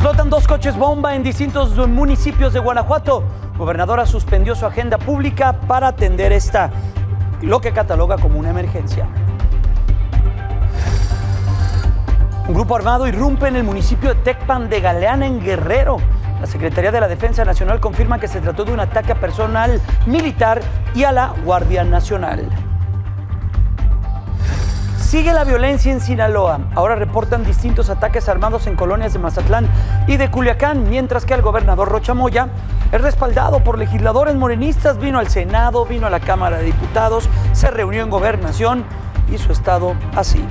Explotan dos coches bomba en distintos municipios de Guanajuato. Gobernadora suspendió su agenda pública para atender lo que cataloga como una emergencia. Un grupo armado irrumpe en el municipio de Tecpan de Galeana, en Guerrero. La Secretaría de la Defensa Nacional confirma que se trató de un ataque a personal militar y a la Guardia Nacional. Sigue la violencia en Sinaloa. Ahora reportan distintos ataques armados en colonias de Mazatlán y de Culiacán, mientras que el gobernador Rocha Moya es respaldado por legisladores morenistas. Vino al Senado, vino a la Cámara de Diputados, se reunió en Gobernación y su estado así.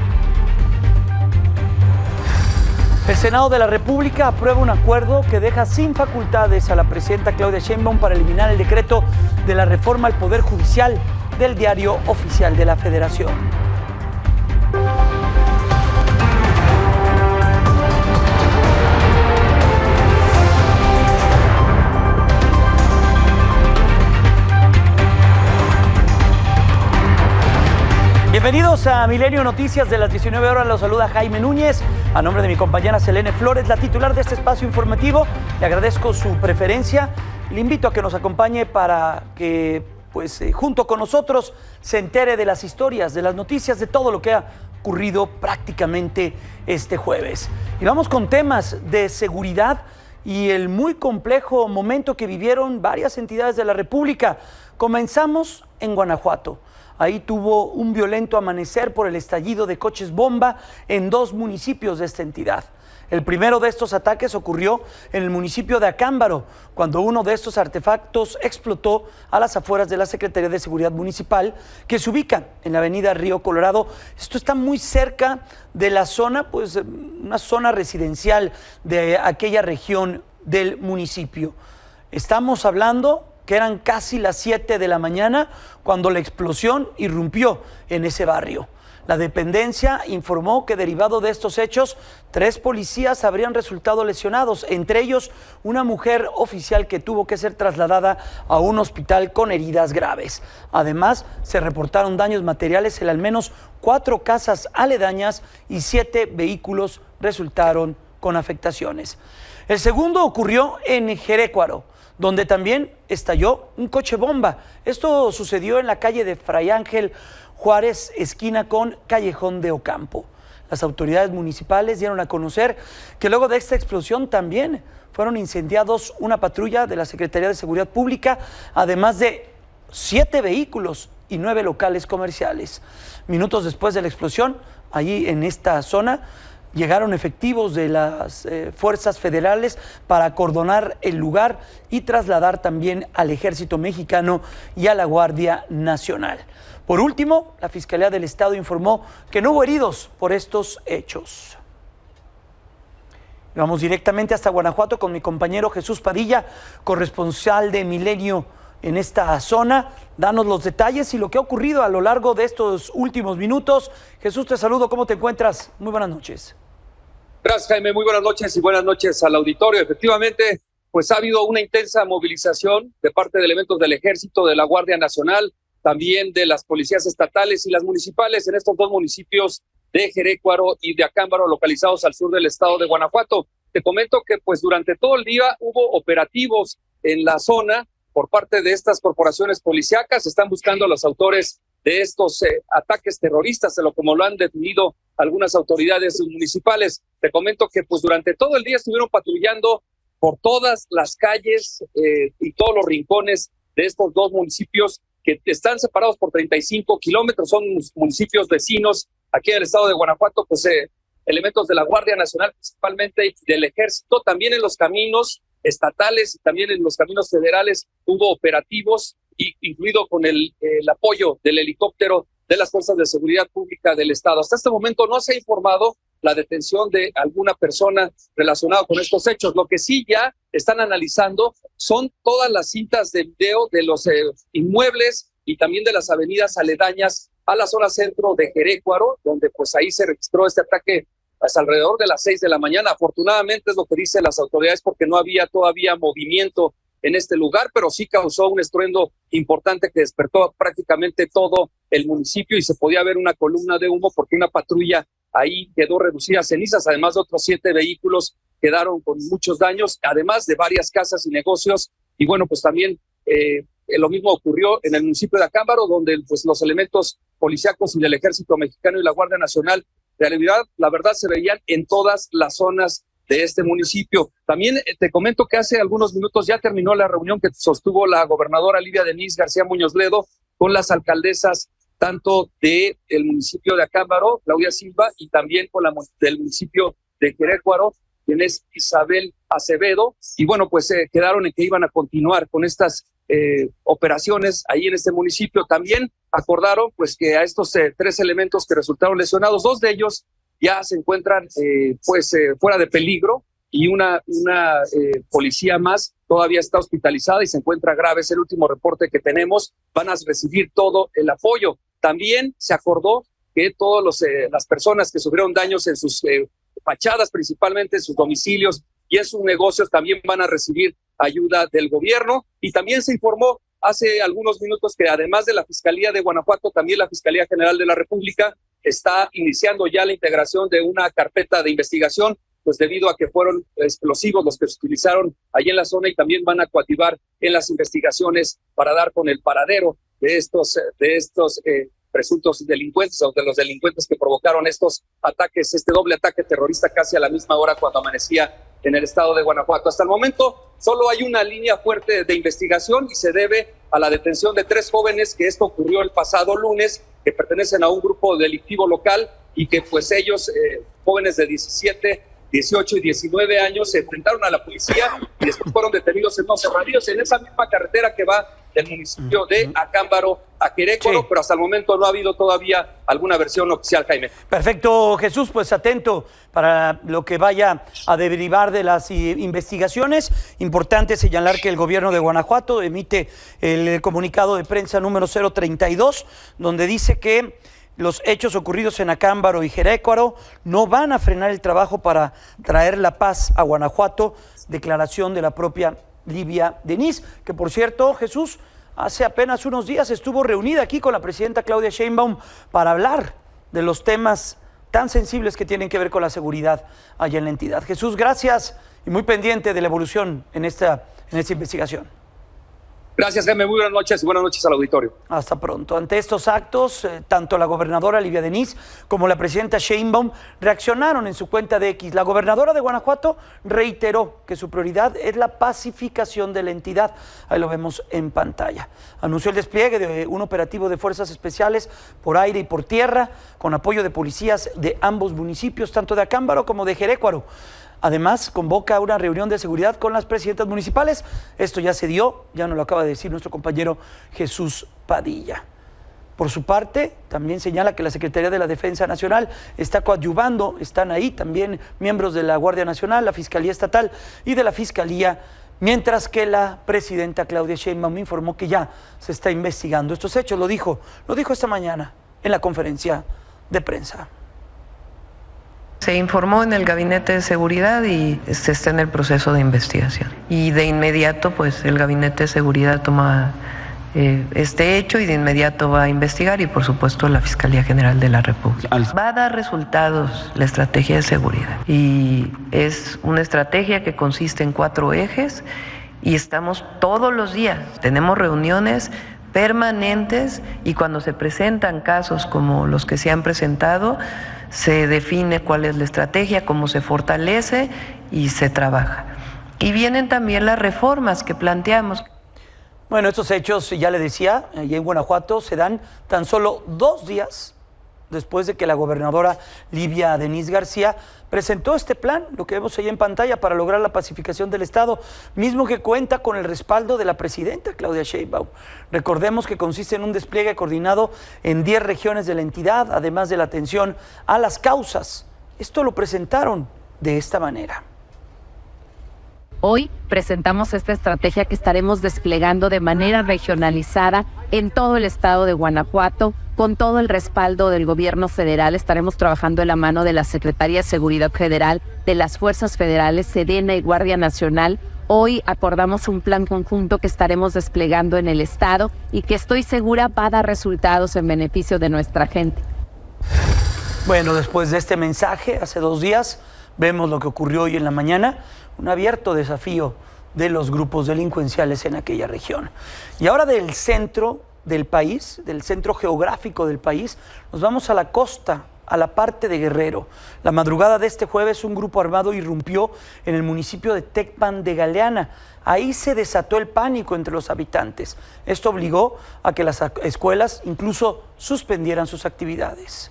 El Senado de la República aprueba un acuerdo que deja sin facultades a la presidenta Claudia Sheinbaum para eliminar el decreto de la reforma al Poder Judicial del Diario Oficial de la Federación. Bienvenidos a Milenio Noticias de las 19 horas. Los saluda Jaime Núñez. A nombre de mi compañera Selene Flores, la titular de este espacio informativo, le agradezco su preferencia. Le invito a que nos acompañe para que, junto con nosotros, se entere de las historias, de las noticias, de todo lo que ha ocurrido prácticamente este jueves. Y vamos con temas de seguridad y el muy complejo momento que vivieron varias entidades de la República. Comenzamos en Guanajuato. Ahí tuvo un violento amanecer por el estallido de coches bomba en dos municipios de esta entidad. El primero de estos ataques ocurrió en el municipio de Acámbaro, cuando uno de estos artefactos explotó a las afueras de la Secretaría de Seguridad Municipal, que se ubica en la avenida Río Colorado. Esto está muy cerca de la zona, una zona residencial de aquella región del municipio. Estamos hablando que eran casi las 7 de la mañana cuando la explosión irrumpió en ese barrio. La dependencia informó que derivado de estos hechos, 3 policías habrían resultado lesionados, entre ellos una mujer oficial que tuvo que ser trasladada a un hospital con heridas graves. Además, se reportaron daños materiales en al menos 4 casas aledañas y 7 vehículos resultaron con afectaciones. El segundo ocurrió en Jerécuaro, donde también estalló un coche bomba. Esto sucedió en la calle de Fray Ángel Juárez, esquina con Callejón de Ocampo. Las autoridades municipales dieron a conocer que luego de esta explosión también fueron incendiados una patrulla de la Secretaría de Seguridad Pública, además de 7 vehículos y 9 locales comerciales. Minutos después de la explosión, allí en esta zona, llegaron efectivos de las fuerzas federales para acordonar el lugar y trasladar también al Ejército Mexicano y a la Guardia Nacional. Por último, la Fiscalía del Estado informó que no hubo heridos por estos hechos. Vamos directamente hasta Guanajuato con mi compañero Jesús Padilla, corresponsal de Milenio en esta zona. Danos los detalles y lo que ha ocurrido a lo largo de estos últimos minutos. Jesús, te saludo. ¿Cómo te encuentras? Muy buenas noches. Gracias, Jaime. Muy buenas noches y buenas noches al auditorio. Efectivamente, ha habido una intensa movilización de parte de elementos del Ejército, de la Guardia Nacional, también de las policías estatales y las municipales en estos dos municipios de Jerécuaro y de Acámbaro, localizados al sur del estado de Guanajuato. Te comento que durante todo el día hubo operativos en la zona por parte de estas corporaciones policíacas. Están buscando a los autores de estos ataques terroristas, como lo han definido algunas autoridades municipales. Te comento que durante todo el día estuvieron patrullando por todas las calles y todos los rincones de estos dos municipios que están separados por 35 kilómetros, son municipios vecinos aquí en el estado de Guanajuato. Elementos de la Guardia Nacional principalmente y del Ejército, también en los caminos estatales y también en los caminos federales hubo operativos, incluido con el apoyo del helicóptero de las Fuerzas de Seguridad Pública del Estado. Hasta este momento no se ha informado la detención de alguna persona relacionada con estos hechos. Lo que sí ya están analizando son todas las cintas de video de los inmuebles y también de las avenidas aledañas a la zona centro de Jerécuaro, donde ahí se registró este ataque alrededor de las 6 de la mañana. Afortunadamente es lo que dicen las autoridades, porque no había todavía movimiento en este lugar, pero sí causó un estruendo importante que despertó prácticamente todo el municipio y se podía ver una columna de humo porque una patrulla ahí quedó reducida a cenizas, además de otros 7 vehículos quedaron con muchos daños, además de varias casas y negocios. Y bueno, pues también lo mismo ocurrió en el municipio de Acámbaro, donde pues los elementos policíacos y del Ejército Mexicano y la Guardia Nacional, la verdad se veían en todas las zonas de este municipio. También te comento que hace algunos minutos ya terminó la reunión que sostuvo la gobernadora Livia Denisse García Muñoz Ledo con las alcaldesas tanto del municipio de Acámbaro, Claudia Silva, y también con la del municipio de Querétaro, quien es Isabel Acevedo. Y bueno, pues quedaron en que iban a continuar con estas operaciones ahí en este municipio. También acordaron pues que a estos 3 elementos que resultaron lesionados, 2 de ellos ya se encuentran fuera de peligro, y una policía más todavía está hospitalizada y se encuentra grave. Es el último reporte que tenemos. Van a recibir todo el apoyo. También se acordó que todas las personas que sufrieron daños en sus fachadas, principalmente en sus domicilios y en sus negocios, también van a recibir ayuda del gobierno. Y también se informó hace algunos minutos que además de la Fiscalía de Guanajuato, también la Fiscalía General de la República está iniciando ya la integración de una carpeta de investigación, pues debido a que fueron explosivos los que se utilizaron allí en la zona, y también van a coadyuvar en las investigaciones para dar con el paradero de estos presuntos delincuentes, o de los delincuentes que provocaron estos ataques, este doble ataque terrorista casi a la misma hora cuando amanecía en el estado de Guanajuato. Hasta el momento solo hay una línea fuerte de investigación y se debe a la detención de 3 jóvenes, que esto ocurrió el pasado lunes, que pertenecen a un grupo delictivo local y que pues ellos, jóvenes de 17, 18 y 19 años, se enfrentaron a la policía y después fueron detenidos en 12 radios en esa misma carretera que va del municipio de Acámbaro a Querétaro, sí. Pero hasta el momento no ha habido todavía alguna versión oficial, Jaime. Perfecto, Jesús, pues atento para lo que vaya a derivar de las investigaciones. Importante señalar que el gobierno de Guanajuato emite el comunicado de prensa número 032, donde dice que los hechos ocurridos en Acámbaro y Querétaro no van a frenar el trabajo para traer la paz a Guanajuato. Declaración de la propia Livia Denisse, que por cierto, Jesús, hace apenas unos días estuvo reunida aquí con la presidenta Claudia Sheinbaum para hablar de los temas tan sensibles que tienen que ver con la seguridad allá en la entidad. Jesús, gracias, y muy pendiente de la evolución en esta investigación. Gracias, Jaime. Muy buenas noches y buenas noches al auditorio. Hasta pronto. Ante estos actos, tanto la gobernadora Livia Denisse como la presidenta Sheinbaum reaccionaron en su cuenta de X. La gobernadora de Guanajuato reiteró que su prioridad es la pacificación de la entidad. Ahí lo vemos en pantalla. Anunció el despliegue de un operativo de fuerzas especiales por aire y por tierra, con apoyo de policías de ambos municipios, tanto de Acámbaro como de Querétaro. Además, convoca una reunión de seguridad con las presidentas municipales. Esto ya se dio, ya nos lo acaba de decir nuestro compañero Jesús Padilla. Por su parte, también señala que la Secretaría de la Defensa Nacional está coadyuvando, están ahí también miembros de la Guardia Nacional, la Fiscalía Estatal y de la Fiscalía, mientras que la presidenta Claudia Sheinbaum informó que ya se está investigando estos hechos. Lo dijo esta mañana en la conferencia de prensa. Se informó en el Gabinete de Seguridad y se está en el proceso de investigación. Y de inmediato, pues el Gabinete de Seguridad toma este hecho y de inmediato va a investigar, y por supuesto la Fiscalía General de la República. Va a dar resultados la estrategia de seguridad, y es una estrategia que consiste en 4 ejes, y estamos todos los días, tenemos reuniones permanentes, y cuando se presentan casos como los que se han presentado, se define cuál es la estrategia, cómo se fortalece y se trabaja. Y vienen también las reformas que planteamos. Bueno, estos hechos, ya le decía, allá en Guanajuato se dan tan solo 2 días después de que la gobernadora Livia Denisse García presentó este plan, lo que vemos ahí en pantalla, para lograr la pacificación del Estado, mismo que cuenta con el respaldo de la presidenta Claudia Sheinbaum. Recordemos que consiste en un despliegue coordinado en 10 regiones de la entidad, además de la atención a las causas. Esto lo presentaron de esta manera. Hoy presentamos esta estrategia que estaremos desplegando de manera regionalizada en todo el estado de Guanajuato, con todo el respaldo del gobierno federal. Estaremos trabajando de la mano de la Secretaría de Seguridad Federal, de las Fuerzas Federales, Sedena y Guardia Nacional. Hoy acordamos un plan conjunto que estaremos desplegando en el estado y que estoy segura va a dar resultados en beneficio de nuestra gente. Bueno, después de este mensaje, hace 2 días, vemos lo que ocurrió hoy en la mañana, un abierto desafío de los grupos delincuenciales en aquella región. Y ahora del centro del país, del centro geográfico del país, nos vamos a la costa, a la parte de Guerrero. La madrugada de este jueves un grupo armado irrumpió en el municipio de Tecpan de Galeana. Ahí se desató el pánico entre los habitantes. Esto obligó a que las escuelas incluso suspendieran sus actividades.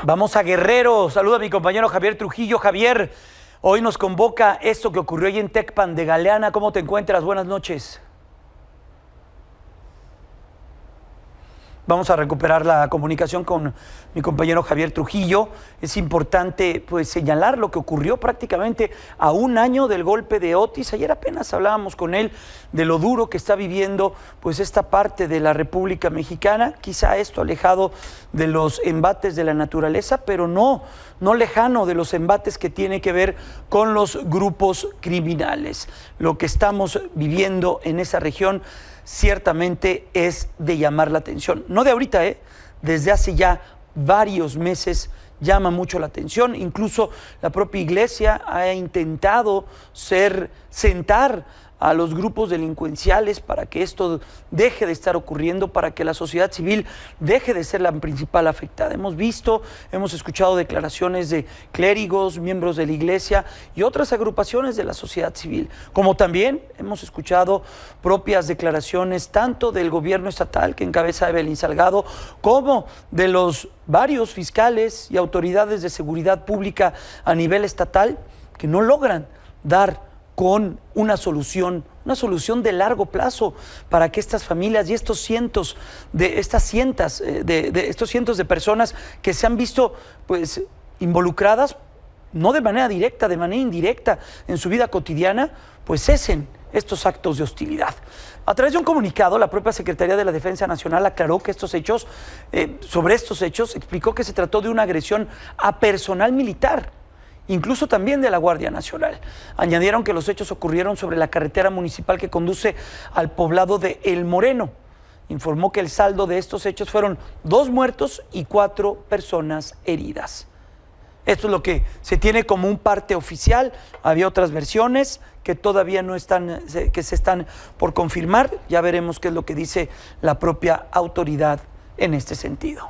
Vamos a Guerrero. Saludo a mi compañero Javier Trujillo. Javier, hoy nos convoca esto que ocurrió ahí en Tecpan de Galeana. ¿Cómo te encuentras? Buenas noches. Vamos a recuperar la comunicación con mi compañero Javier Trujillo. Es importante pues señalar lo que ocurrió prácticamente a un año del golpe de Otis. Ayer apenas hablábamos con él de lo duro que está viviendo pues esta parte de la República Mexicana, quizá esto alejado de los embates de la naturaleza, pero no lejano de los embates que tiene que ver con los grupos criminales. Lo que estamos viviendo en esa región ciertamente es de llamar la atención. No de ahorita, desde hace ya varios meses llama mucho la atención. Incluso la propia iglesia ha intentado sentar a los grupos delincuenciales para que esto deje de estar ocurriendo, para que la sociedad civil deje de ser la principal afectada. Hemos escuchado declaraciones de clérigos, miembros de la iglesia y otras agrupaciones de la sociedad civil, como también hemos escuchado propias declaraciones tanto del gobierno estatal que encabeza Evelyn Salgado, como de los varios fiscales y autoridades de seguridad pública a nivel estatal que no logran dar con una solución de largo plazo para que estas familias y estos cientos de personas que se han visto pues involucradas, no de manera directa, de manera indirecta en su vida cotidiana, pues cesen estos actos de hostilidad. A través de un comunicado, la propia Secretaría de la Defensa Nacional aclaró que sobre estos hechos, explicó que se trató de una agresión a personal militar, incluso también de la Guardia Nacional. Añadieron que los hechos ocurrieron sobre la carretera municipal que conduce al poblado de El Moreno. Informó que el saldo de estos hechos fueron 2 muertos y 4 personas heridas. Esto es lo que se tiene como un parte oficial. Había otras versiones que todavía no están, que se están por confirmar. Ya veremos qué es lo que dice la propia autoridad en este sentido.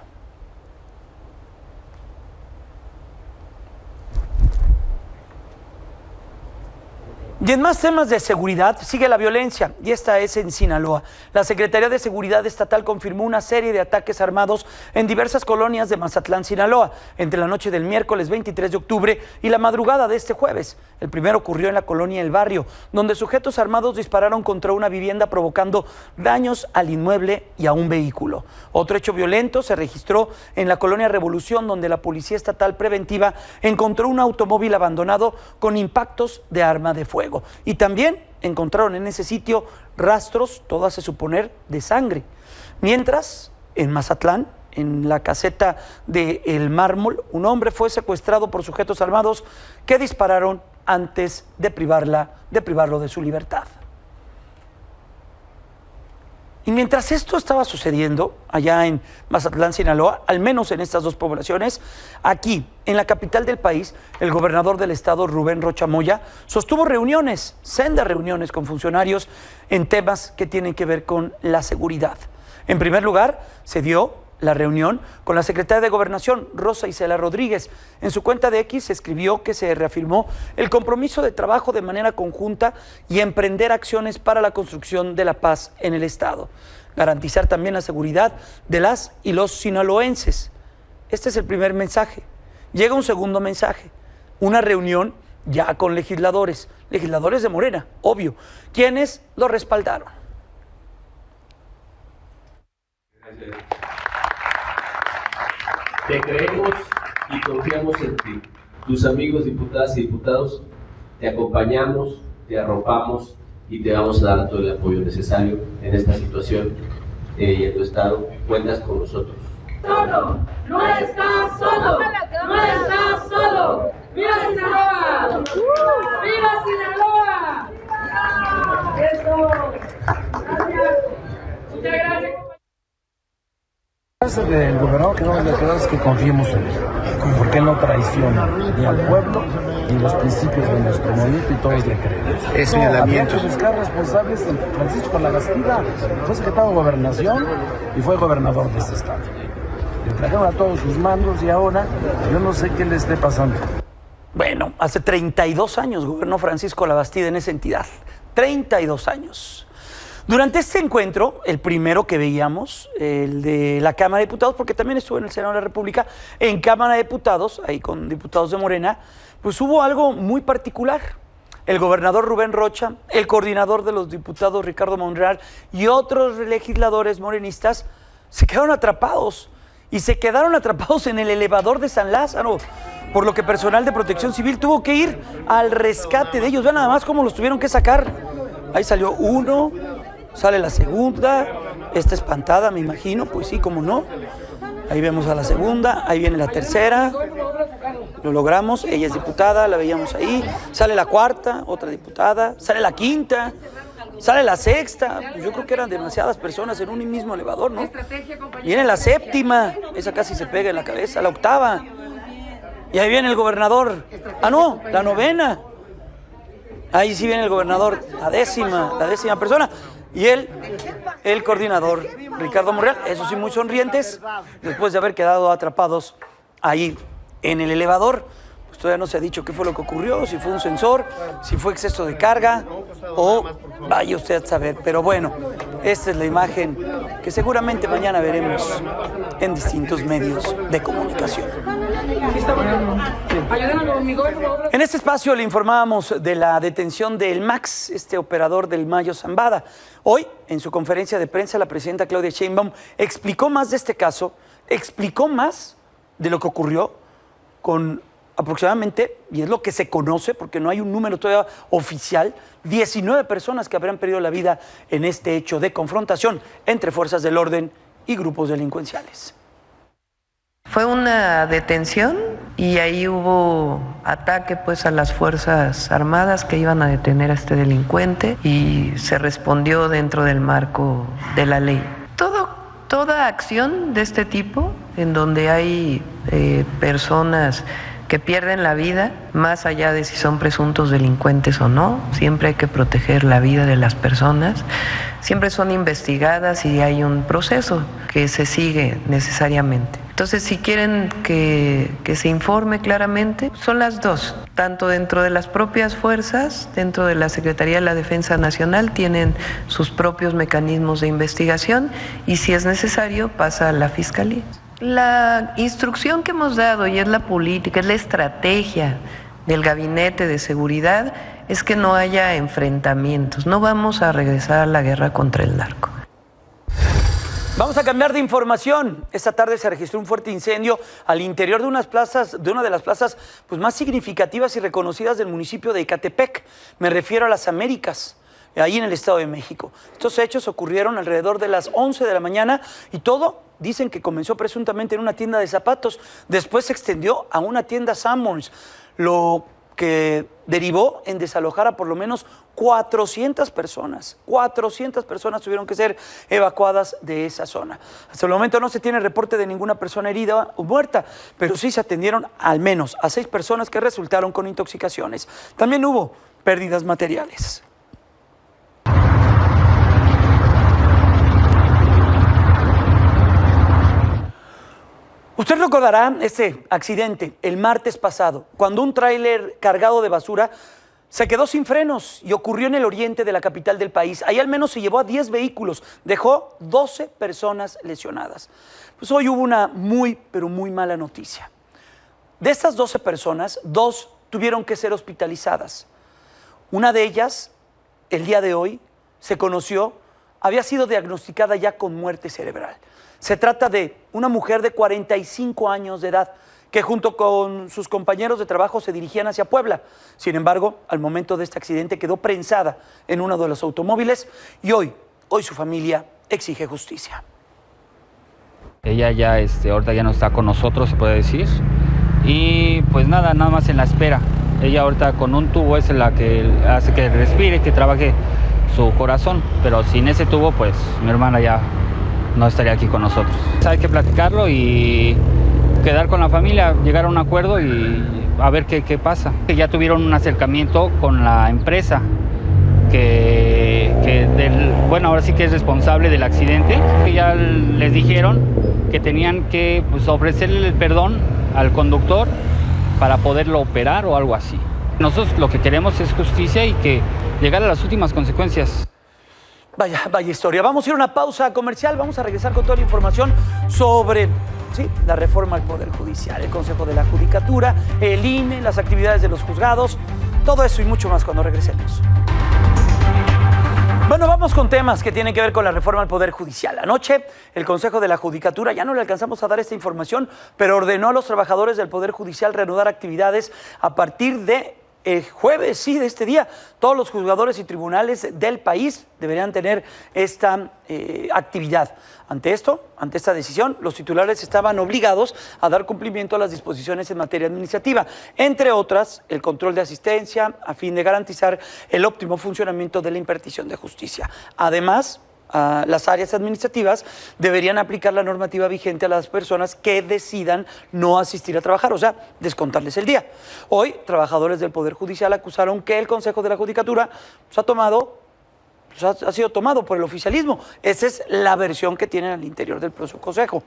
Y en más temas de seguridad, sigue la violencia, y esta es en Sinaloa. La Secretaría de Seguridad Estatal confirmó una serie de ataques armados en diversas colonias de Mazatlán, Sinaloa, entre la noche del miércoles 23 de octubre y la madrugada de este jueves. El primero ocurrió en la colonia El Barrio, donde sujetos armados dispararon contra una vivienda provocando daños al inmueble y a un vehículo. Otro hecho violento se registró en la colonia Revolución, donde la Policía Estatal Preventiva encontró un automóvil abandonado con impactos de arma de fuego. Y también encontraron en ese sitio rastros, todo hace suponer, de sangre. Mientras, en Mazatlán, en la caseta de El Mármol, un hombre fue secuestrado por sujetos armados que dispararon antes de privarlo de su libertad. Y mientras esto estaba sucediendo allá en Mazatlán, Sinaloa, al menos en estas 2 poblaciones, aquí, en la capital del país, el gobernador del estado, Rubén Rocha Moya, sostuvo sendas reuniones con funcionarios en temas que tienen que ver con la seguridad. En primer lugar, se dio la reunión con la secretaria de Gobernación, Rosa Isela Rodríguez. En su cuenta de X escribió que se reafirmó el compromiso de trabajo de manera conjunta y emprender acciones para la construcción de la paz en el estado. Garantizar también la seguridad de las y los sinaloenses. Este es el primer mensaje. Llega un segundo mensaje, una reunión ya con legisladores de Morena, obvio, quienes lo respaldaron. Gracias. Te creemos y confiamos en ti. Tus amigos diputadas y diputados, te acompañamos, te arropamos y te vamos a dar todo el apoyo necesario en esta situación y en tu estado. Cuentas con nosotros. Solo, no estás solo, no estás solo. ¡Viva Sinaloa! ¡Viva Sinaloa! ¡Eso! Gracias. Muchas gracias. Del gobernador que no le queda es que confiemos en él, porque él no traiciona ni al pueblo ni los principios de nuestro movimiento y todos le creemos. Es señalamiento. Había que buscar responsables de Francisco Labastida, fue secretario de Gobernación y fue gobernador de este estado. Le trajeron a todos sus mandos y ahora yo no sé qué le esté pasando. Bueno, hace 32 años gobernó Francisco Labastida en esa entidad. 32 años. Durante este encuentro, el primero que veíamos, el de la Cámara de Diputados, porque también estuve en el Senado de la República, en Cámara de Diputados, ahí con diputados de Morena, pues hubo algo muy particular. El gobernador Rubén Rocha, el coordinador de los diputados Ricardo Monreal y otros legisladores morenistas se quedaron atrapados. Y se quedaron atrapados en el elevador de San Lázaro, por lo que personal de Protección Civil tuvo que ir al rescate de ellos. Vean nada más cómo los tuvieron que sacar. Ahí salió uno, sale la segunda, esta espantada, me imagino, pues sí, cómo no. Ahí vemos a la segunda, ahí viene la tercera, lo logramos, ella es diputada, la veíamos ahí. Sale la cuarta, otra diputada, sale la quinta, sale la sexta. Pues yo creo que eran demasiadas personas en un mismo elevador, ¿no? Viene la séptima, esa casi se pega en la cabeza, la octava. Y ahí viene el gobernador, ah no, la novena. Ahí sí viene el gobernador, la décima persona. Y el coordinador, Ricardo Monreal, eso sí muy sonrientes, después de haber quedado atrapados ahí en el elevador. Pues todavía no se ha dicho qué fue lo que ocurrió, si fue un sensor, si fue exceso de carga o vaya usted a saber. Pero bueno, esta es la imagen que seguramente mañana veremos en distintos medios de comunicación. En este espacio le informábamos de la detención del Max, este operador del Mayo Zambada. Hoy, en su conferencia de prensa, la presidenta Claudia Sheinbaum explicó más de este caso, explicó más de lo que ocurrió con aproximadamente, y es lo que se conoce, porque no hay un número todavía oficial, 19 personas que habrían perdido la vida en este hecho de confrontación entre fuerzas del orden y grupos delincuenciales. Fue una detención y ahí hubo ataque pues a las Fuerzas Armadas que iban a detener a este delincuente y se respondió dentro del marco de la ley. Toda acción de este tipo, en donde hay personas que pierden la vida, más allá de si son presuntos delincuentes o no, siempre hay que proteger la vida de las personas, siempre son investigadas y hay un proceso que se sigue necesariamente. Entonces, si quieren que se informe claramente, son las dos, tanto dentro de las propias fuerzas, dentro de la Secretaría de la Defensa Nacional, tienen sus propios mecanismos de investigación y si es necesario pasa a la Fiscalía. La instrucción que hemos dado, y es la política, es la estrategia del Gabinete de Seguridad, es que no haya enfrentamientos, no vamos a regresar a la guerra contra el narco. Vamos a cambiar de información. Esta tarde se registró un fuerte incendio al interior de una de las plazas pues, más significativas y reconocidas del municipio de Ecatepec. Me refiero a Las Américas, ahí en el Estado de México. Estos hechos ocurrieron alrededor de las 11 de la mañana y todo dicen que comenzó presuntamente en una tienda de zapatos. Después se extendió a una tienda Sanborns, lo que derivó en desalojar a por lo menos 400 personas. 400 personas tuvieron que ser evacuadas de esa zona. Hasta el momento no se tiene reporte de ninguna persona herida o muerta, pero sí se atendieron al menos a 6 personas que resultaron con intoxicaciones. También hubo pérdidas materiales. Usted recordará este accidente el martes pasado, cuando un tráiler cargado de basura se quedó sin frenos y ocurrió en el oriente de la capital del país. Ahí al menos se llevó a 10 vehículos, dejó 12 personas lesionadas. Pues hoy hubo una muy, pero muy mala noticia. De estas 12 personas, 2 tuvieron que ser hospitalizadas. Una de ellas, el día de hoy, se conoció, había sido diagnosticada ya con muerte cerebral. Se trata de una mujer de 45 años de edad que junto con sus compañeros de trabajo se dirigían hacia Puebla. Sin embargo, al momento de este accidente quedó prensada en uno de los automóviles y hoy su familia exige justicia. Ella ya, ahorita ya no está con nosotros, se puede decir. y pues nada más en la espera. Ella ahorita con un tubo es la que hace que respire, que trabaje su corazón, pero sin ese tubo pues mi hermana ya no estaría aquí con nosotros. Hay que platicarlo y quedar con la familia, llegar a un acuerdo y a ver qué pasa. Ya tuvieron un acercamiento con la empresa bueno, ahora sí que es responsable del accidente. Ya les dijeron que tenían que pues, ofrecerle el perdón al conductor para poderlo operar o algo así. Nosotros lo que queremos es justicia y que llegar a las últimas consecuencias. Vaya historia. Vamos a ir a una pausa comercial, vamos a regresar con toda la información sobre la reforma al Poder Judicial, el Consejo de la Judicatura, el INE, las actividades de los juzgados, todo eso y mucho más cuando regresemos. Bueno, vamos con temas que tienen que ver con la reforma al Poder Judicial. Anoche, el Consejo de la Judicatura, ya no le alcanzamos a dar esta información, pero ordenó a los trabajadores del Poder Judicial reanudar actividades a partir de jueves, de este día. Todos los juzgadores y tribunales del país deberían tener esta actividad. Ante esta decisión, los titulares estaban obligados a dar cumplimiento a las disposiciones en materia administrativa, entre otras, el control de asistencia, a fin de garantizar el óptimo funcionamiento de la impartición de justicia. Además, las áreas administrativas deberían aplicar la normativa vigente a las personas que decidan no asistir a trabajar, o sea, descontarles el día. Hoy, trabajadores del Poder Judicial acusaron que el Consejo de la Judicatura ha sido tomado por el oficialismo. Esa es la versión que tienen al interior del propio Consejo.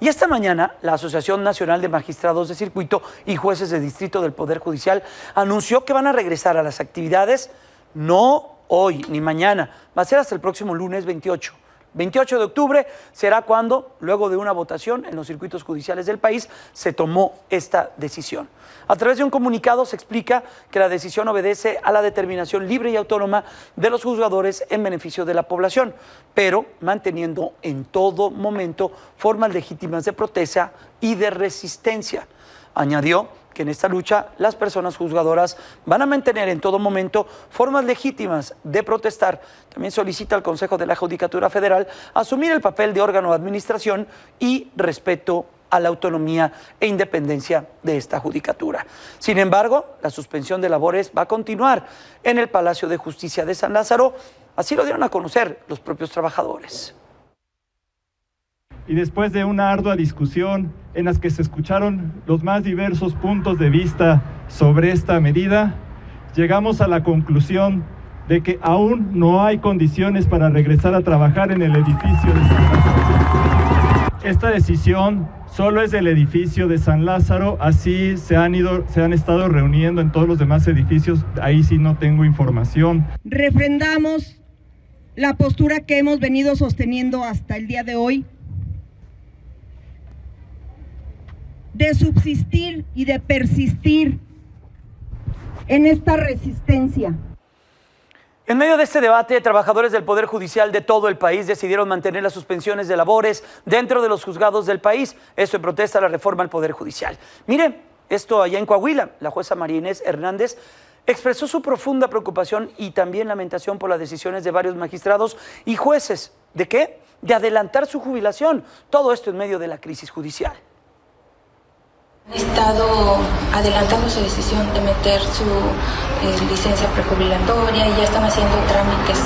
Y esta mañana, la Asociación Nacional de Magistrados de Circuito y Jueces de Distrito del Poder Judicial anunció que van a regresar a las actividades no hoy ni mañana, va a ser hasta el próximo lunes 28. 28 de octubre será cuando, luego de una votación en los circuitos judiciales del país, se tomó esta decisión. A través de un comunicado se explica que la decisión obedece a la determinación libre y autónoma de los juzgadores en beneficio de la población, pero manteniendo en todo momento formas legítimas de protesta y de resistencia. Añadió que en esta lucha las personas juzgadoras van a mantener en todo momento formas legítimas de protestar. También solicita al Consejo de la Judicatura Federal asumir el papel de órgano de administración y respeto a la autonomía e independencia de esta judicatura. Sin embargo, la suspensión de labores va a continuar en el Palacio de Justicia de San Lázaro. Así lo dieron a conocer los propios trabajadores. Y después de una ardua discusión en las que se escucharon los más diversos puntos de vista sobre esta medida, llegamos a la conclusión de que aún no hay condiciones para regresar a trabajar en el edificio de San Lázaro. Esta decisión solo es del edificio de San Lázaro, así se han estado reuniendo en todos los demás edificios, ahí sí no tengo información. Refrendamos la postura que hemos venido sosteniendo hasta el día de hoy, de subsistir y de persistir en esta resistencia. En medio de este debate, trabajadores del Poder Judicial de todo el país decidieron mantener las suspensiones de labores dentro de los juzgados del país. Esto en protesta a la reforma al Poder Judicial. Mire, esto allá en Coahuila, la jueza María Inés Hernández expresó su profunda preocupación y también lamentación por las decisiones de varios magistrados y jueces. ¿De qué? De adelantar su jubilación. Todo esto en medio de la crisis judicial. Han estado adelantando su decisión de meter su licencia prejubilatoria y ya están haciendo trámites.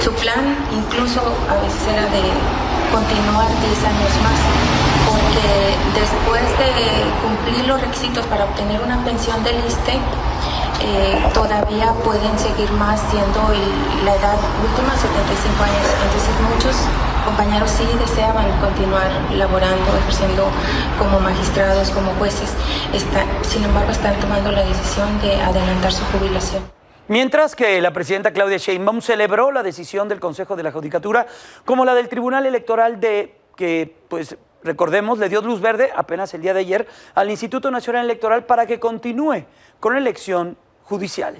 Su plan incluso a veces era de continuar 10 años más, porque después de cumplir los requisitos para obtener una pensión del ISSSTE, todavía pueden seguir más siendo la edad última, 75 años. Entonces muchos compañeros sí deseaban continuar laborando, ejerciendo como magistrados, como jueces. Sin embargo, están tomando la decisión de adelantar su jubilación. Mientras que la presidenta Claudia Sheinbaum celebró la decisión del Consejo de la Judicatura, como la del Tribunal Electoral que, pues, recordemos, le dio luz verde apenas el día de ayer al Instituto Nacional Electoral para que continúe con la elección judicial.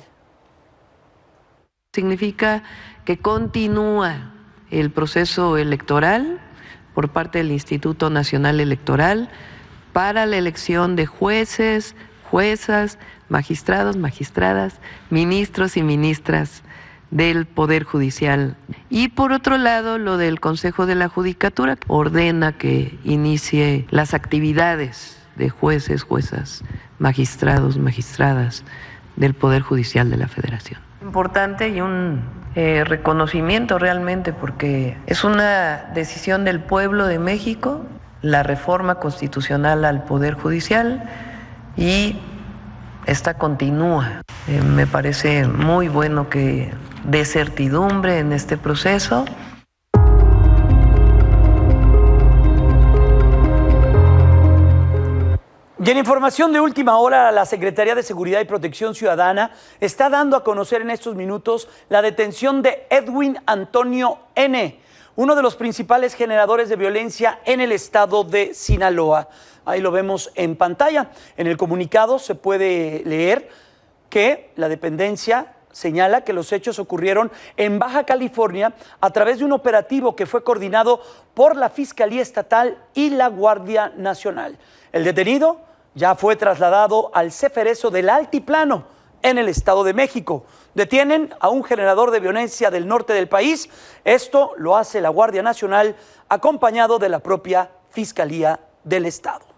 Significa que continúa el proceso electoral por parte del Instituto Nacional Electoral para la elección de jueces, juezas, magistrados, magistradas, ministros y ministras del Poder Judicial. Y por otro lado, lo del Consejo de la Judicatura ordena que inicie las actividades de jueces, juezas, magistrados, magistradas del Poder Judicial de la Federación. Importante y un reconocimiento realmente, porque es una decisión del pueblo de México, la reforma constitucional al Poder Judicial, y esta continúa. Me parece muy bueno que dé certidumbre en este proceso. Y en información de última hora, la Secretaría de Seguridad y Protección Ciudadana está dando a conocer en estos minutos la detención de Edwin Antonio N., uno de los principales generadores de violencia en el estado de Sinaloa. Ahí lo vemos en pantalla. En el comunicado se puede leer que la dependencia señala que los hechos ocurrieron en Baja California a través de un operativo que fue coordinado por la Fiscalía Estatal y la Guardia Nacional. El detenido ya fue trasladado al Ceferezo del Altiplano en el Estado de México. Detienen a un generador de violencia del norte del país. Esto lo hace la Guardia Nacional acompañado de la propia Fiscalía del Estado.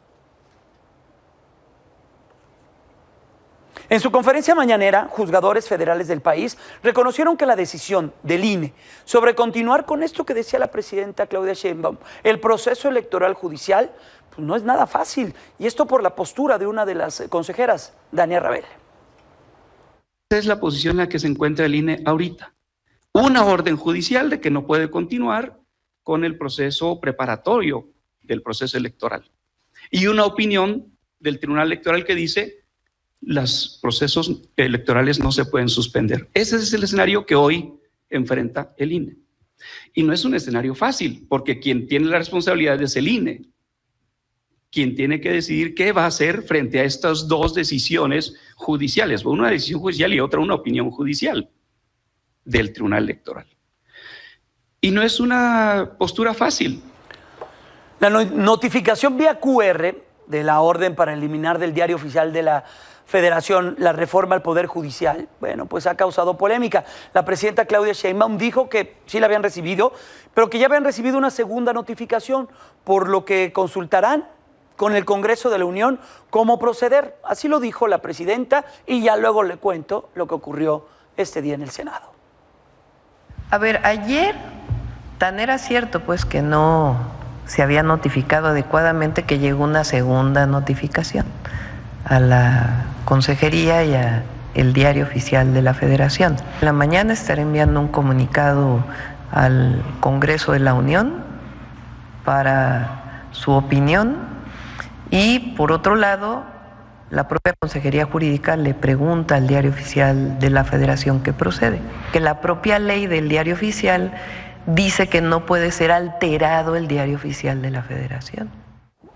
En su conferencia mañanera, juzgadores federales del país reconocieron que la decisión del INE sobre continuar con esto que decía la presidenta Claudia Sheinbaum, el proceso electoral judicial, pues no es nada fácil. Y esto por la postura de una de las consejeras, Dania Rabel. Esa es la posición en la que se encuentra el INE ahorita. Una orden judicial de que no puede continuar con el proceso preparatorio del proceso electoral. Y una opinión del Tribunal Electoral que dice los procesos electorales no se pueden suspender. Ese es el escenario que hoy enfrenta el INE. Y no es un escenario fácil, porque quien tiene la responsabilidad es el INE, quien tiene que decidir qué va a hacer frente a estas dos decisiones judiciales, una decisión judicial y otra una opinión judicial del Tribunal Electoral. Y no es una postura fácil. La notificación vía QR de la orden para eliminar del Diario Oficial de la Federación la reforma al Poder Judicial, bueno, pues ha causado polémica. La presidenta Claudia Sheinbaum dijo que sí la habían recibido, pero que ya habían recibido una segunda notificación, por lo que consultarán con el Congreso de la Unión cómo proceder. Así lo dijo la presidenta y ya luego le cuento lo que ocurrió este día en el Senado. A ver, ayer tan era cierto pues que no se había notificado adecuadamente que llegó una segunda notificación a la Consejería y a el Diario Oficial de la Federación. En la mañana estaré enviando un comunicado al Congreso de la Unión para su opinión y, por otro lado, la propia Consejería Jurídica le pregunta al Diario Oficial de la Federación qué procede. Que la propia ley del Diario Oficial dice que no puede ser alterado el Diario Oficial de la Federación.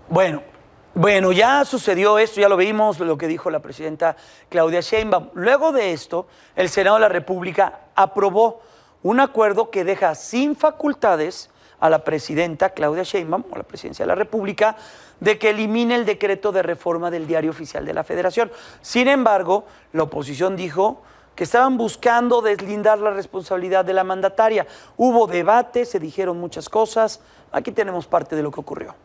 Bueno, ya sucedió esto, ya lo vimos, lo que dijo la presidenta Claudia Sheinbaum. Luego de esto, el Senado de la República aprobó un acuerdo que deja sin facultades a la presidenta Claudia Sheinbaum, o la presidencia de la República, de que elimine el decreto de reforma del Diario Oficial de la Federación. Sin embargo, la oposición dijo que estaban buscando deslindar la responsabilidad de la mandataria. Hubo debate, se dijeron muchas cosas. Aquí tenemos parte de lo que ocurrió.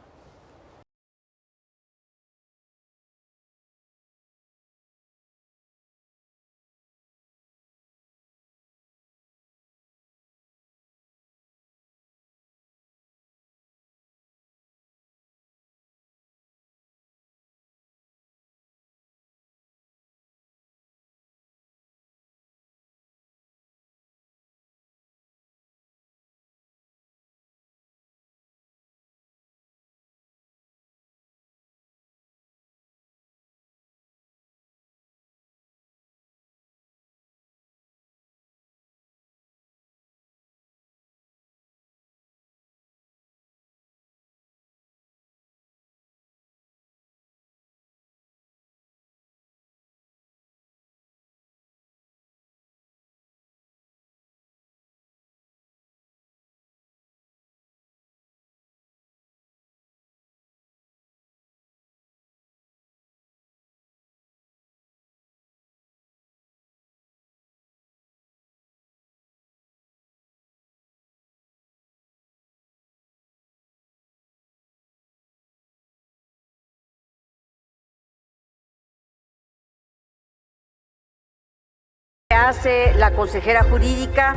hace la consejera jurídica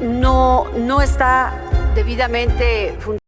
no está debidamente fundamentada.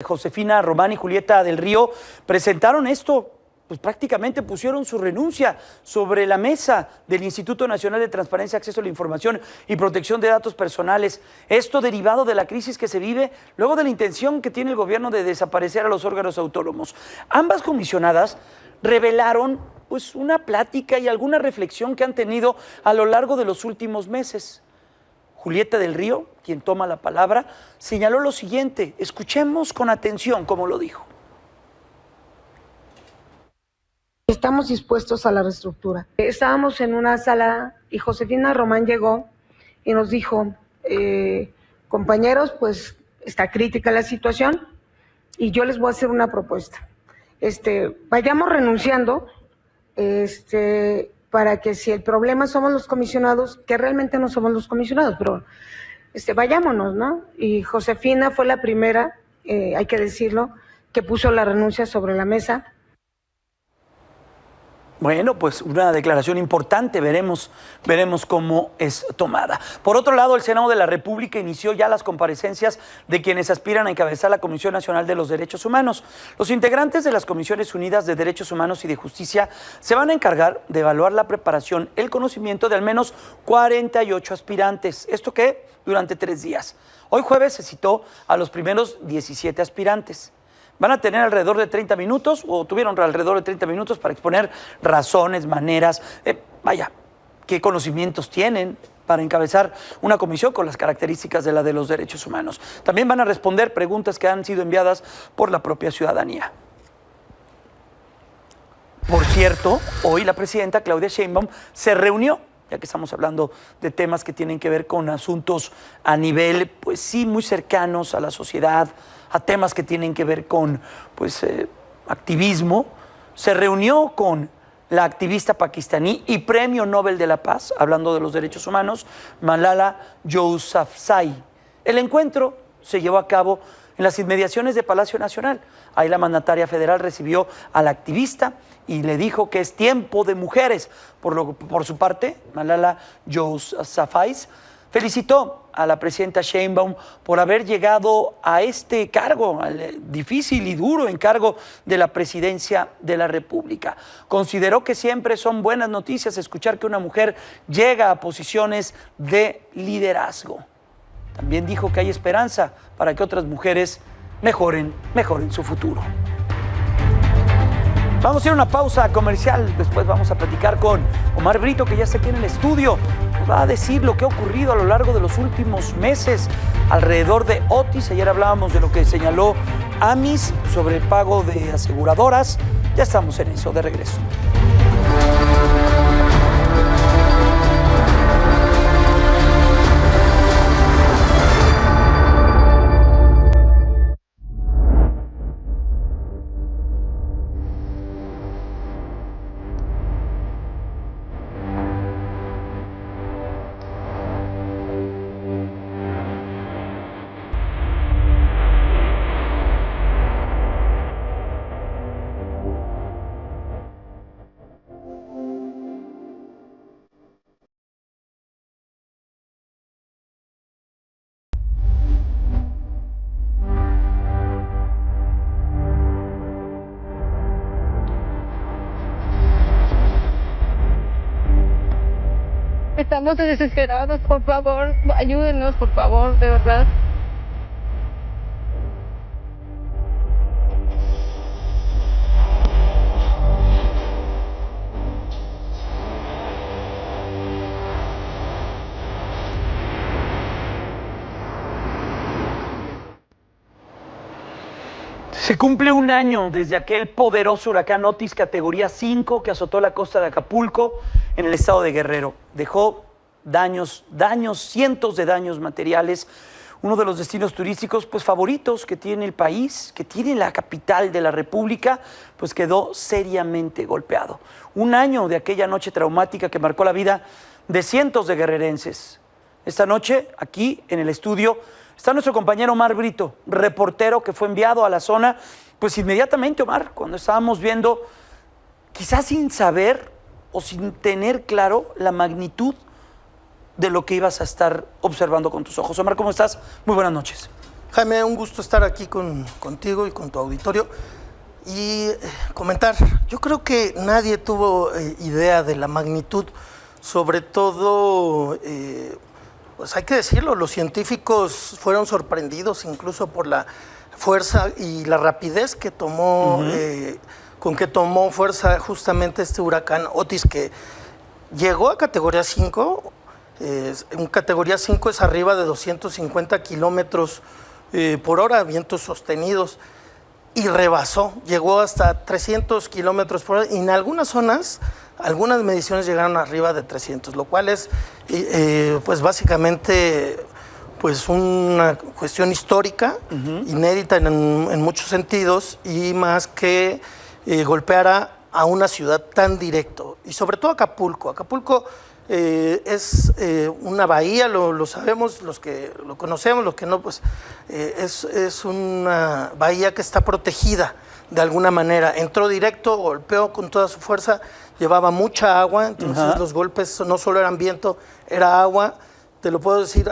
Josefina Román y Julieta del Río presentaron esto, pues prácticamente pusieron su renuncia sobre la mesa del Instituto Nacional de Transparencia, Acceso a la Información y Protección de Datos Personales. Esto derivado de la crisis que se vive luego de la intención que tiene el gobierno de desaparecer a los órganos autónomos. Ambas comisionadas revelaron pues una plática y alguna reflexión que han tenido a lo largo de los últimos meses. Julieta del Río, quien toma la palabra, señaló lo siguiente. Escuchemos con atención cómo lo dijo. Estamos dispuestos a la reestructura. Estábamos en una sala y Josefina Román llegó y nos dijo, compañeros, pues está crítica la situación y yo les voy a hacer una propuesta. Vayamos renunciando, para que si el problema somos los comisionados, que realmente no somos los comisionados, pero vayámonos, ¿no? Y Josefina fue la primera, hay que decirlo, que puso la renuncia sobre la mesa. Bueno, pues una declaración importante, veremos cómo es tomada. Por otro lado, el Senado de la República inició ya las comparecencias de quienes aspiran a encabezar la Comisión Nacional de los Derechos Humanos. Los integrantes de las Comisiones Unidas de Derechos Humanos y de Justicia se van a encargar de evaluar la preparación, el conocimiento de al menos 48 aspirantes. ¿Esto qué? Durante 3 días. Hoy jueves se citó a los primeros 17 aspirantes. Van a tener alrededor de 30 minutos, o tuvieron alrededor de 30 minutos para exponer razones, maneras, qué conocimientos tienen para encabezar una comisión con las características de la de los derechos humanos. También van a responder preguntas que han sido enviadas por la propia ciudadanía. Por cierto, hoy la presidenta Claudia Sheinbaum se reunió, ya que estamos hablando de temas que tienen que ver con asuntos a nivel, pues sí, muy cercanos a la sociedad, a temas que tienen que ver con activismo. Se reunió con la activista pakistaní y Premio Nobel de la Paz, hablando de los derechos humanos, Malala Yousafzai. El encuentro se llevó a cabo en las inmediaciones de Palacio Nacional. Ahí la mandataria federal recibió a la activista y le dijo que es tiempo de mujeres. Por su parte, Malala Yousafzai felicitó a la presidenta Sheinbaum por haber llegado a este cargo, al difícil y duro encargo de la presidencia de la República. Consideró que siempre son buenas noticias escuchar que una mujer llega a posiciones de liderazgo. También dijo que hay esperanza para que otras mujeres mejoren su futuro. Vamos a ir a una pausa comercial, después vamos a platicar con Omar Brito, que ya está aquí en el estudio. Nos va a decir lo que ha ocurrido a lo largo de los últimos meses alrededor de Otis. Ayer hablábamos de lo que señaló AMIS sobre el pago de aseguradoras. Ya estamos en eso, de regreso. Estamos desesperados, por favor, ayúdenos, por favor, de verdad. Se cumple un año desde aquel poderoso huracán Otis categoría 5 que azotó la costa de Acapulco en el estado de Guerrero. Dejó daños, cientos de daños materiales. Uno de los destinos turísticos pues favoritos que tiene el país, que tiene la capital de la República, pues quedó seriamente golpeado. Un año de aquella noche traumática que marcó la vida de cientos de guerrerenses. Esta noche, aquí en el estudio, está nuestro compañero Omar Brito, reportero que fue enviado a la zona, pues inmediatamente, Omar, cuando estábamos viendo, quizás sin saber o sin tener claro la magnitud de lo que ibas a estar observando con tus ojos. Omar, ¿cómo estás? Muy buenas noches. Jaime, un gusto estar aquí contigo y con tu auditorio y comentar. Yo creo que nadie tuvo idea de la magnitud, sobre todo... pues hay que decirlo, los científicos fueron sorprendidos incluso por la fuerza y la rapidez que tomó, con que tomó fuerza justamente este huracán Otis, que llegó a categoría 5. En categoría 5 es arriba de 250 kilómetros por hora, vientos sostenidos, y rebasó, llegó hasta 300 kilómetros por hora, y en algunas zonas, algunas mediciones llegaron arriba de 300, lo cual es pues básicamente pues una cuestión histórica, inédita en muchos sentidos, y más que golpeara a una ciudad tan directo, y sobre todo Acapulco. Acapulco es una bahía, lo sabemos, los que lo conocemos, los que no, pues es una bahía que está protegida de alguna manera. Entró directo, golpeó con toda su fuerza, llevaba mucha agua, entonces los golpes no solo eran viento, era agua. Te lo puedo decir,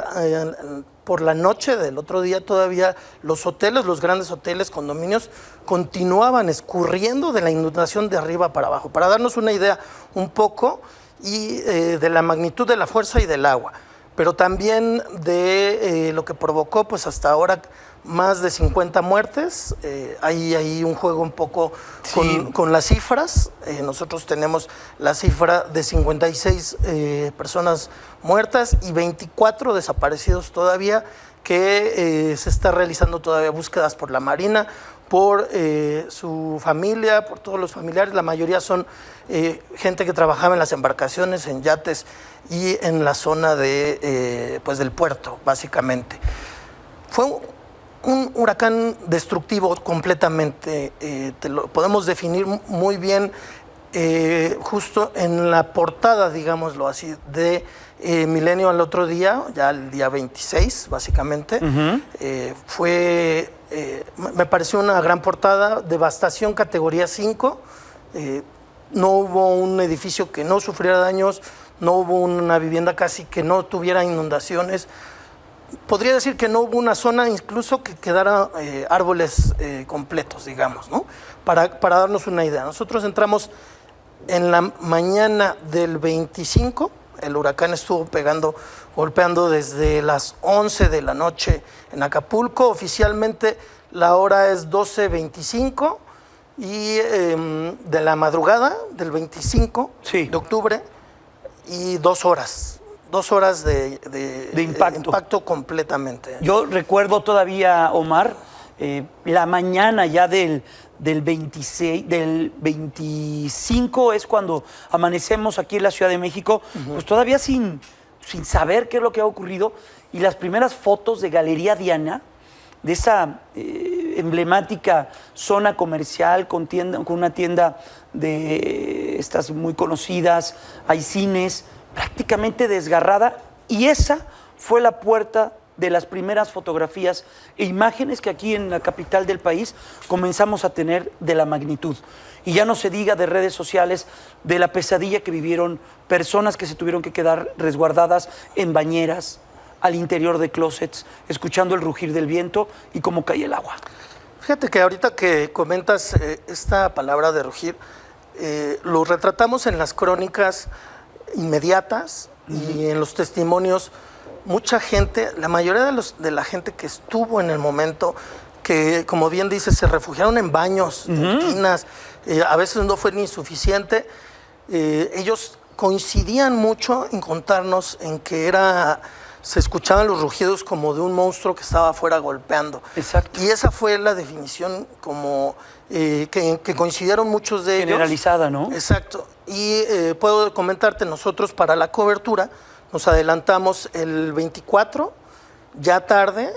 por la noche del otro día todavía los hoteles, los grandes hoteles, condominios, continuaban escurriendo de la inundación de arriba para abajo, para darnos una idea un poco y de la magnitud de la fuerza y del agua, pero también de lo que provocó pues hasta ahora más de 50 muertes. Hay un juego un poco con las cifras. Nosotros tenemos la cifra de 56 personas muertas y 24 desaparecidos todavía, que se está realizando todavía búsquedas por la Marina, por su familia, por todos los familiares. La mayoría son gente que trabajaba en las embarcaciones, en yates y en la zona de, pues del puerto, básicamente. Fue un huracán destructivo completamente, lo podemos definir muy bien justo en la portada, digámoslo así, de Milenio al otro día, ya el día 26, básicamente. Me pareció una gran portada, devastación categoría 5, no hubo un edificio que no sufriera daños, no hubo una vivienda casi que no tuviera inundaciones. Podría decir que no hubo una zona incluso que quedara árboles completos, digamos, ¿no? Para darnos una idea. Nosotros entramos en la mañana del 25, el huracán estuvo golpeando desde las 11 de la noche en Acapulco. Oficialmente la hora es 12:25 y de la madrugada del 25 de octubre, y 2 horas. 2 horas de impacto completamente. Yo recuerdo todavía, Omar, la mañana ya del 25 es cuando amanecemos aquí en la Ciudad de México, pues todavía sin saber qué es lo que ha ocurrido, y las primeras fotos de Galería Diana, de esa emblemática zona comercial con una tienda de estas muy conocidas, hay cines, prácticamente desgarrada, y esa fue la puerta de las primeras fotografías e imágenes que aquí en la capital del país comenzamos a tener de la magnitud. Y ya no se diga de redes sociales, de la pesadilla que vivieron personas que se tuvieron que quedar resguardadas en bañeras, al interior de closets, escuchando el rugir del viento y cómo cae el agua. Fíjate que ahorita que comentas esta palabra de rugir, lo retratamos en las crónicas inmediatas y en los testimonios, mucha gente, la mayoría de la gente que estuvo en el momento, que como bien dice, se refugiaron en baños, en tinas, a veces no fue ni suficiente, ellos coincidían mucho en contarnos en que se escuchaban los rugidos como de un monstruo que estaba afuera golpeando. Exacto. Y esa fue la definición como que coincidieron muchos de ellos. Generalizada, ¿no? Exacto. Y puedo comentarte, nosotros para la cobertura nos adelantamos el 24, ya tarde,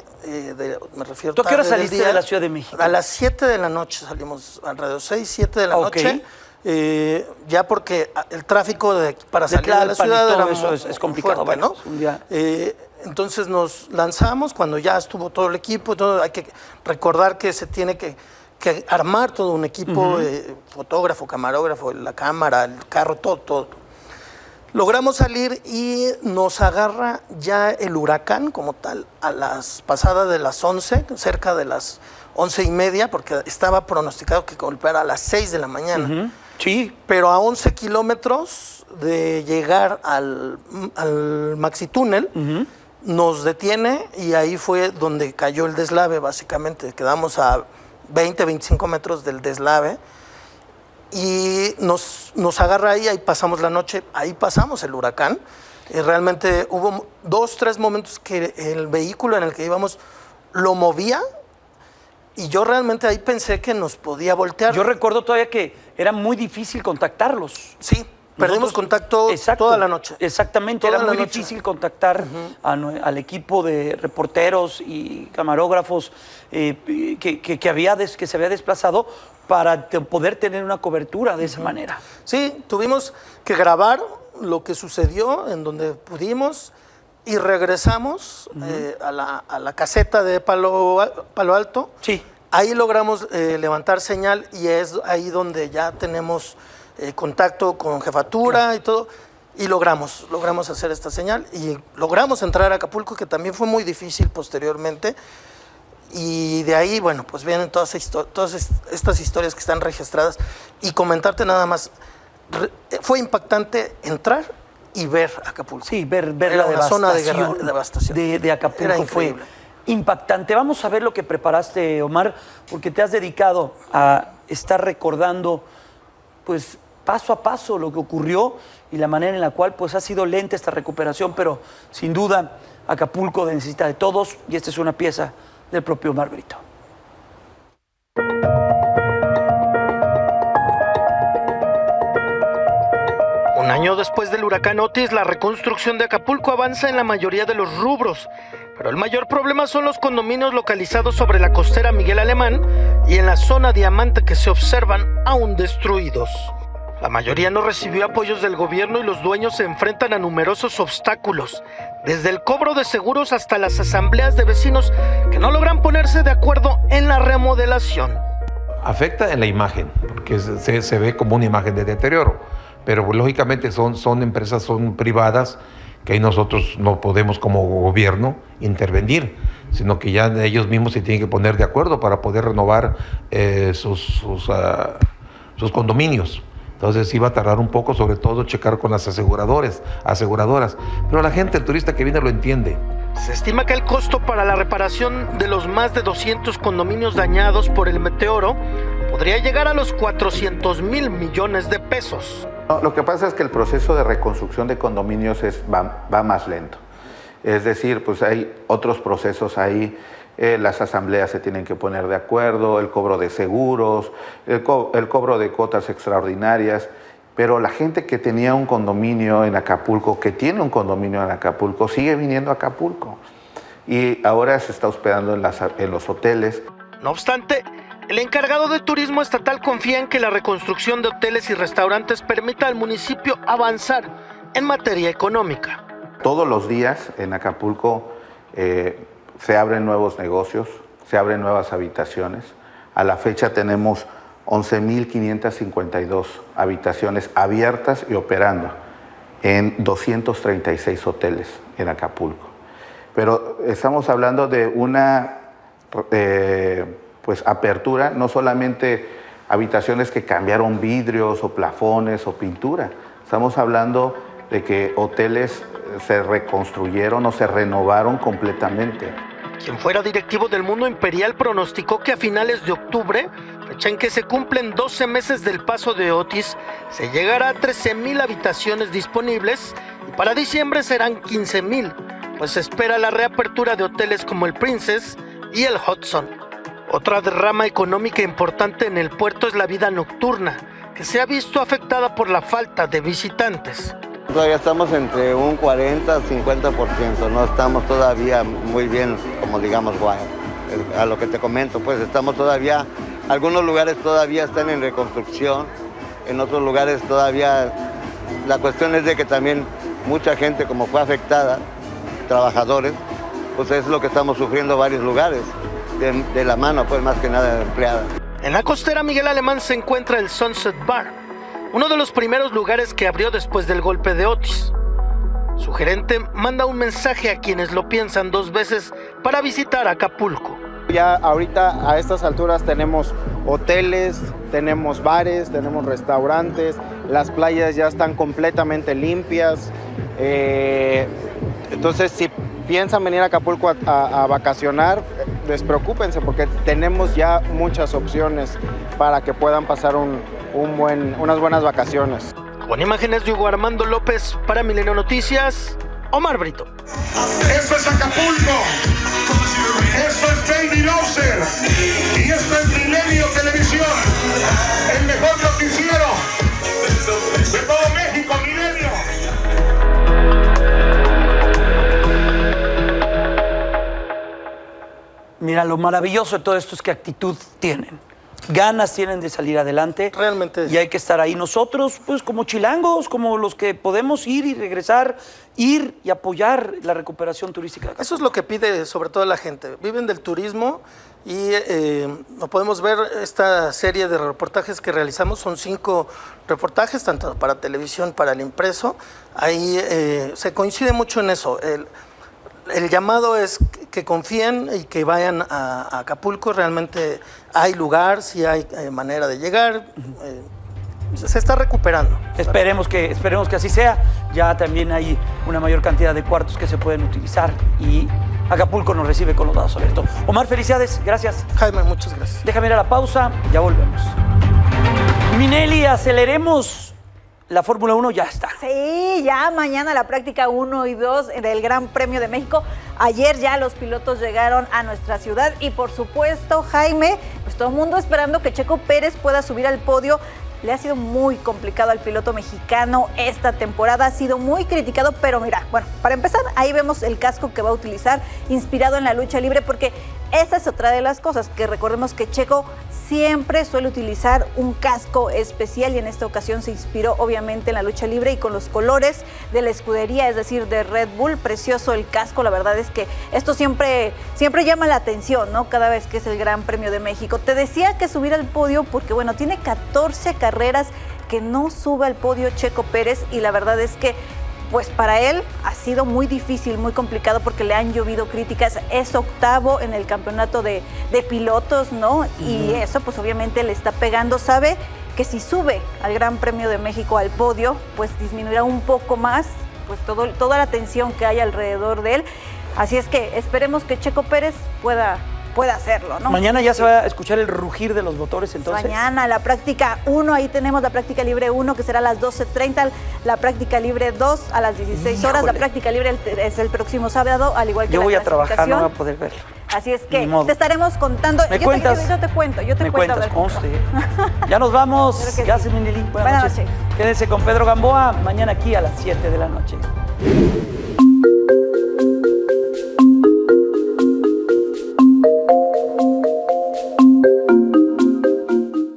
me refiero ¿Tú a qué hora tarde del saliste día, de la Ciudad de México? A las 7 de la noche salimos, alrededor 6, 7 de la noche. Ya porque el tráfico para salir de la ciudad era es complicado, fuerte, ¿no? Un día. Entonces nos lanzamos cuando ya estuvo todo el equipo. Hay que recordar que se tiene que armar todo un equipo, fotógrafo, camarógrafo, la cámara, el carro, todo. Logramos salir y nos agarra ya el huracán como tal a las pasadas de las 11, cerca de las 11:30, porque estaba pronosticado que golpeara a las 6 de la mañana. Sí. Pero a 11 kilómetros de llegar al maxitúnel, nos detiene y ahí fue donde cayó el deslave, básicamente. Quedamos a 20, 25 metros del deslave y nos agarra ahí pasamos la noche, ahí pasamos el huracán. Realmente hubo 2, 3 momentos que el vehículo en el que íbamos lo movía. Y yo realmente ahí pensé que nos podía voltear. Yo recuerdo todavía que era muy difícil contactarlos. Sí, perdimos contacto toda la noche. Exactamente, Toda era la muy noche. difícil contactar al equipo de reporteros y camarógrafos que se había desplazado para poder tener una cobertura de esa manera. Sí, tuvimos que grabar lo que sucedió en donde pudimos y regresamos a la caseta de Palo Alto. Sí. Ahí logramos levantar señal y es ahí donde ya tenemos contacto con jefatura y todo. Y logramos hacer esta señal y logramos entrar a Acapulco, que también fue muy difícil posteriormente. Y de ahí, bueno, pues vienen todas estas historias que están registradas. Y comentarte nada más, fue impactante entrar y ver Acapulco. Sí, ver Era la una zona devastación de Acapulco fue impactante. Vamos a ver lo que preparaste, Omar, porque te has dedicado a estar recordando, pues, paso a paso lo que ocurrió y la manera en la cual, pues, ha sido lenta esta recuperación, pero sin duda Acapulco necesita de todos y esta es una pieza del propio Omar Brito. Un año después del huracán Otis, la reconstrucción de Acapulco avanza en la mayoría de los rubros, pero el mayor problema son los condominios localizados sobre la costera Miguel Alemán y en la zona Diamante, que se observan aún destruidos. La mayoría no recibió apoyos del gobierno y los dueños se enfrentan a numerosos obstáculos, desde el cobro de seguros hasta las asambleas de vecinos que no logran ponerse de acuerdo en la remodelación. Afecta en la imagen, porque se ve como una imagen de deterioro, pero lógicamente son empresas, son privadas, que ahí nosotros no podemos como gobierno intervenir, sino que ya ellos mismos se tienen que poner de acuerdo para poder renovar sus condominios. Entonces sí va a tardar un poco, sobre todo checar con las aseguradoras, pero la gente, el turista que viene lo entiende. Se estima que el costo para la reparación de los más de 200 condominios dañados por el meteoro podría llegar a los 400,000 millones de pesos. Lo que pasa es que el proceso de reconstrucción de condominios va más lento. Es decir, pues hay otros procesos ahí, las asambleas se tienen que poner de acuerdo, el cobro de seguros, el cobro de cuotas extraordinarias, pero la gente que tenía un condominio en Acapulco, que tiene un condominio en Acapulco, sigue viniendo a Acapulco y ahora se está hospedando en los hoteles. No obstante, el encargado de turismo estatal confía en que la reconstrucción de hoteles y restaurantes permita al municipio avanzar en materia económica. Todos los días en Acapulco se abren nuevos negocios, se abren nuevas habitaciones. A la fecha tenemos 11,552 habitaciones abiertas y operando en 236 hoteles en Acapulco. Pero estamos hablando de una apertura, no solamente habitaciones que cambiaron vidrios o plafones o pintura. Estamos hablando de que hoteles se reconstruyeron o se renovaron completamente. Quien fuera directivo del Mundo Imperial pronosticó que a finales de octubre, fecha en que se cumplen 12 meses del paso de Otis, se llegará a 13,000 habitaciones disponibles y para diciembre serán 15,000, pues se espera la reapertura de hoteles como el Princess y el Hudson. Otra derrama económica importante en el puerto es la vida nocturna, que se ha visto afectada por la falta de visitantes. Todavía estamos entre un 40-50%, no estamos todavía muy bien, como digamos, a lo que te comento, pues estamos todavía, algunos lugares todavía están en reconstrucción, en otros lugares todavía, la cuestión es de que también mucha gente como fue afectada, trabajadores, pues es lo que estamos sufriendo varios lugares, de la mano pues más que nada de empleada. En la costera Miguel Alemán se encuentra el Sunset Bar, uno de los primeros lugares que abrió después del golpe de Otis. Su gerente manda un mensaje a quienes lo piensan 2 veces para visitar Acapulco. Ya ahorita a estas alturas tenemos hoteles, tenemos bares, tenemos restaurantes, las playas ya están completamente limpias. Entonces si piensan venir a Acapulco a vacacionar, despreocúpense porque tenemos ya muchas opciones para que puedan pasar unas buenas vacaciones. Con imágenes de Hugo Armando López para Milenio Noticias, Omar Brito. Esto es Acapulco, esto es Baby Loser y esto es Milenio Televisión, el mejor noticiero de todo México, Milenio. Mira, lo maravilloso de todo esto es que actitud tienen. Ganas tienen de salir adelante. Realmente. Y hay que estar ahí nosotros, pues como chilangos, como los que podemos ir y regresar, ir y apoyar la recuperación turística. Eso es lo que pide sobre todo la gente. Viven del turismo y lo podemos ver, esta serie de reportajes que realizamos, son 5 reportajes, tanto para televisión, para el impreso. Ahí se coincide mucho en eso. El llamado es que confíen y que vayan a Acapulco. Realmente hay lugar, sí hay manera de llegar. Se está recuperando. Esperemos que así sea. Ya también hay una mayor cantidad de cuartos que se pueden utilizar y Acapulco nos recibe con los brazos abiertos. Omar, felicidades. Gracias. Jaime, muchas gracias. Déjame ir a la pausa. Ya volvemos. Minelli, aceleremos. La Fórmula 1 ya está. Sí, ya mañana la práctica 1 y 2 del Gran Premio de México. Ayer ya los pilotos llegaron a nuestra ciudad y por supuesto, Jaime, pues todo el mundo esperando que Checo Pérez pueda subir al podio. Le ha sido muy complicado al piloto mexicano esta temporada, ha sido muy criticado, pero mira, bueno, para empezar, ahí vemos el casco que va a utilizar, inspirado en la lucha libre, porque esa es otra de las cosas, que recordemos que Checo siempre suele utilizar un casco especial y en esta ocasión se inspiró obviamente en la lucha libre y con los colores de la escudería, es decir, de Red Bull. Precioso el casco, la verdad es que esto siempre llama la atención, ¿no? Cada vez que es el Gran Premio de México. Te decía que subir al podio porque, bueno, tiene 14 carreras que no sube al podio Checo Pérez y la verdad es que pues para él ha sido muy difícil, muy complicado porque le han llovido críticas. Es octavo en el campeonato de pilotos, ¿no? Y eso pues obviamente le está pegando. Sabe que si sube al Gran Premio de México al podio, pues disminuirá un poco más pues toda la tensión que hay alrededor de él. Así es que esperemos que Checo Pérez pueda hacerlo, ¿no? Mañana ya se va a escuchar el rugir de los motores, entonces. Mañana la práctica 1, ahí tenemos la práctica libre 1 que será a las 12:30, la práctica libre 2 a las 16 horas, Híjole. La práctica libre es el próximo sábado, al igual que yo la voy a trabajar, no voy a clasificación. poder verlo. Así es que te estaremos contando. ¿Me cuentas? Yo te cuento. Me cuentas, conste. Ya nos vamos. Claro que Gracias, sí. Minelli. Buenas noches. noches. Quédense con Pedro Gamboa mañana aquí a las 7 de la noche.